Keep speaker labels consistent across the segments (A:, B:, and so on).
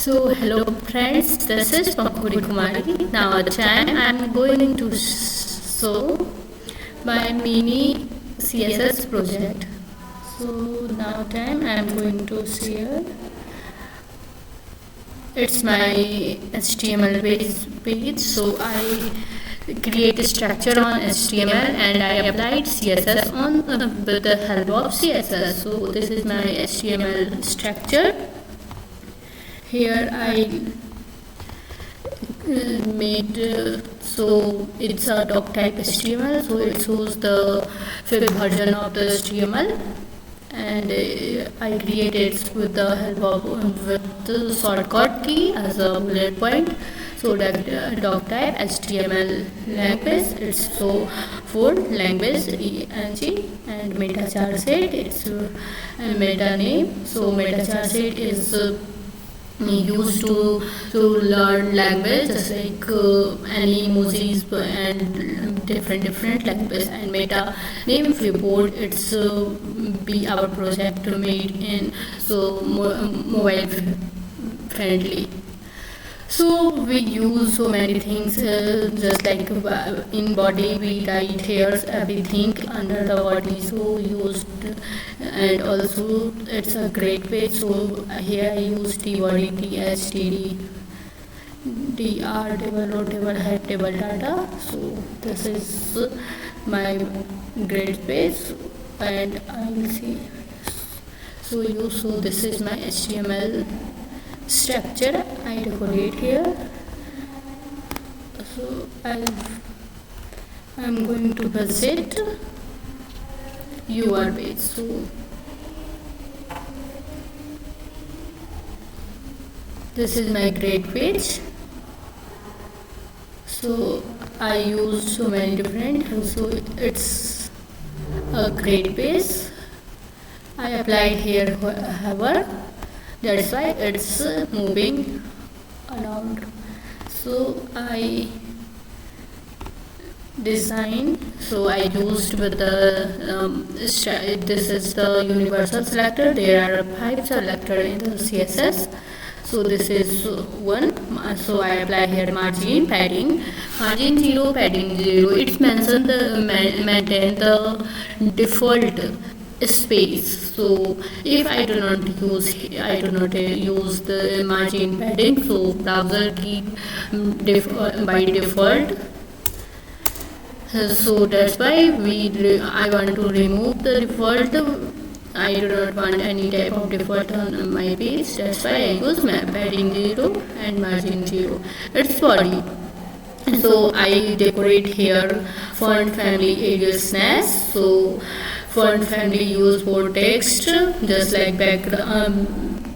A: Hello friends, this is Pankuri Kumari. Now time I am going to show my mini CSS project. So now time I am going to share. It's my HTML page. So I create a structure on HTML and I applied CSS on with the help of CSS. So this is my HTML structure. Here I made so it's a doc type HTML, so it shows the fifth version of the HTML, and I created with the help of with the shortcut key as a bullet point. So that doc type HTML language, it's so for language and meta char set, it's meta name. So meta char set is used to learn language, just like any emojis and different language. And meta name report, it's be our project made in so mobile friendly. So we use so many things, just like in body we write here everything under the body, so used. And also it's a great page, so here I use tbody, thtd, dr table, table head, table data. So this is my great page, and I will see. So this is my HTML structure. I decorate here. So I'm going to visit your page. So this is my great page. So I use so many different, so it's a great page. I applied here hover, that's why it's moving around. So I design, so I used with the this is the universal selector. There are 5 selectors in the CSS. So this is one. So I apply here margin, padding, margin 0, padding 0. It's mentioned the maintain the default space. So if I do not use the margin padding, so browser keep by default. So that's why I want to remove the default. I do not want any type of default on my page. That's why I use my padding 0 and margin 0. It's body. So I decorate here font family Arial Snash. So font family use bold text, just like background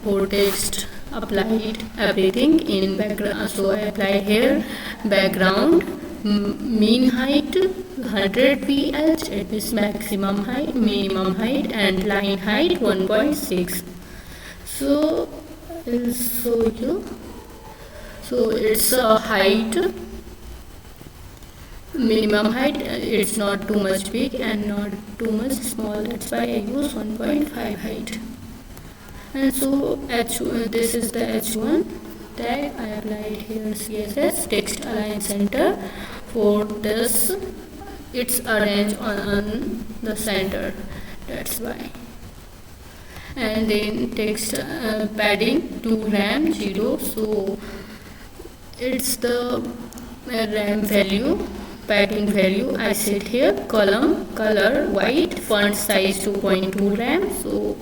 A: bold text applied everything in background. So I apply here background mean height 100 ph, it is maximum height, minimum height, and line height 1.6. So I'll show you. So it's a height, minimum height, it's not too much big and not too much small, that's why I use 1.5 height. And so this is the h1 tag. I applied here CSS text align center. For this it's arranged on the center, that's why. And then text padding 2 ram 0, so it's the ram value, padding value. I set here column color white, font size 2.2 ram. So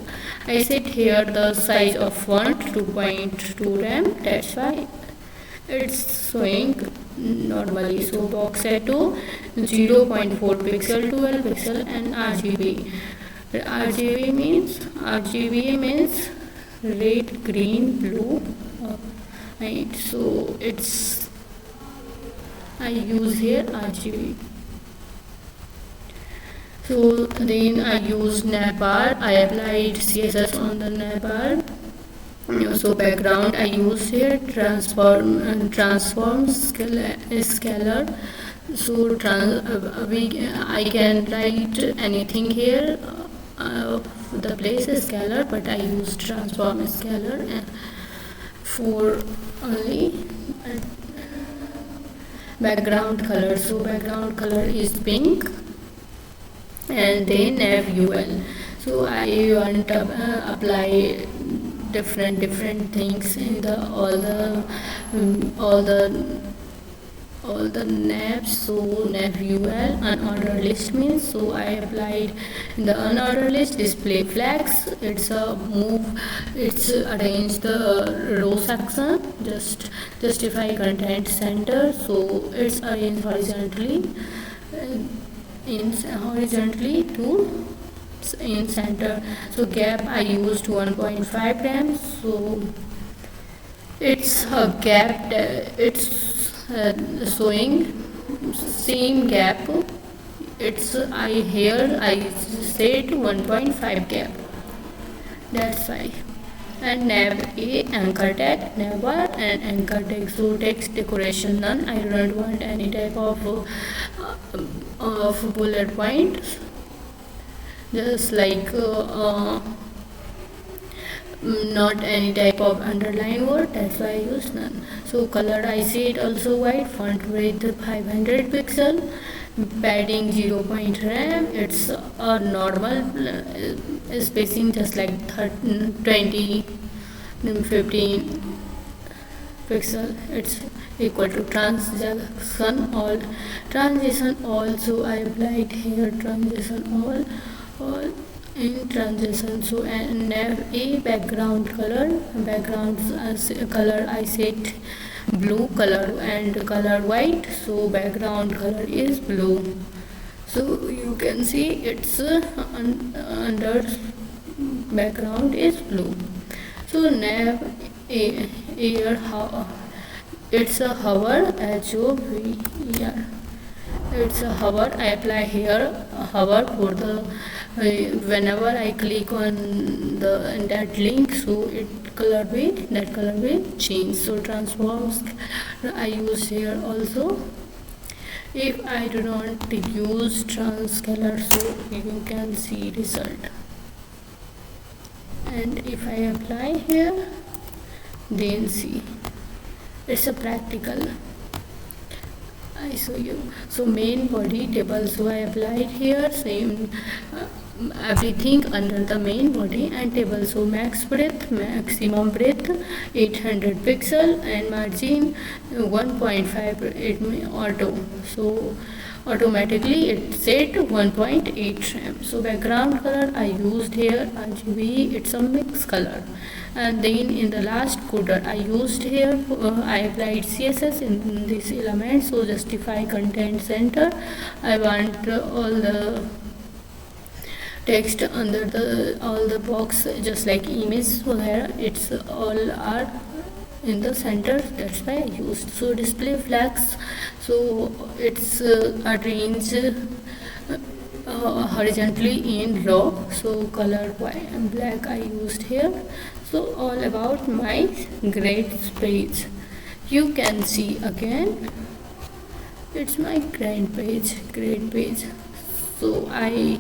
A: I set here the size of font 2.2 ram, that's why it's showing normally. So box setto 0.4 pixel, 12 pixel, and RGB. RGB means red, green, blue, right? So it's I use here RGB. So then I use navbar. I applied CSS on the navbar. So background I use here transform scalar. So I can write anything here. The place is scalar, but I use transform scalar 4 only. Background color, so background color is pink, and then FUL. So I want to apply different things in the all the nabs. So nav UL unordered list means, so I applied in the unordered list display flags. It's a move, it's arrange the row section, just justify content center, so it's arranged horizontally to in center. So gap I used 1.5 grams, so it's a gap, it's showing same gap. It's I said 1.5 gap, that's why. And nav a anchor tag, nav bar and anchor tag. So text decoration none, I don't want any type of bullet points, just like not any type of underline word, that's why I use none. So color I see it also white, font width 500 pixel, padding 0. RAM. It's a normal spacing, just like 20 15 pixel. It's equal to transition all, so I applied here transition all in transition. So and nav a background color, color I set blue color and color white, so background color is blue. So you can see it's under background is blue. So nav a here it's a hover, HOVER. It's a hover. I apply here hover for the whenever I click on that link, so that color will change. So transforms I use here also. If I do not use trans color, so you can see result. And if I apply here, then see, it's a practical. I show you. So main body table, so I applied here same everything under the main body and table. So maximum breadth 800 pixel and margin 1.5, it auto, so automatically it set 1.8 RAM. So background color I used here RGB, it's a mixed color. And then in the last coder I used here I applied CSS in this element. So justify content center, I want all the text under all the box, just like image where it's all are in the center, that's why I used. So display flags, so it's arranged horizontally in row. So color white and black I used here. So all about my grades page, you can see again, it's my grade page. So I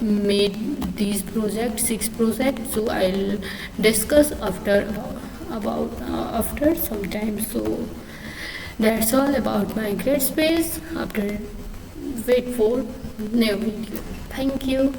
A: made these projects, 6 projects, so I'll discuss after some time. So that's all about my grade space. After wait for new video. Thank you.